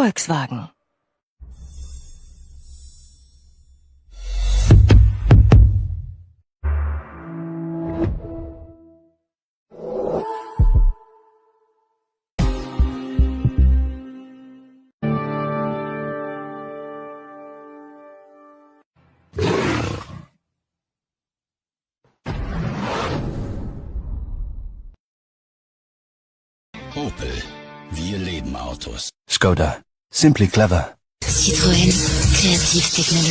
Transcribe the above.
Volkswagen. Opel. Wir leben Autos. Skoda. Simply clever. Citroën. Kreativtechnologie.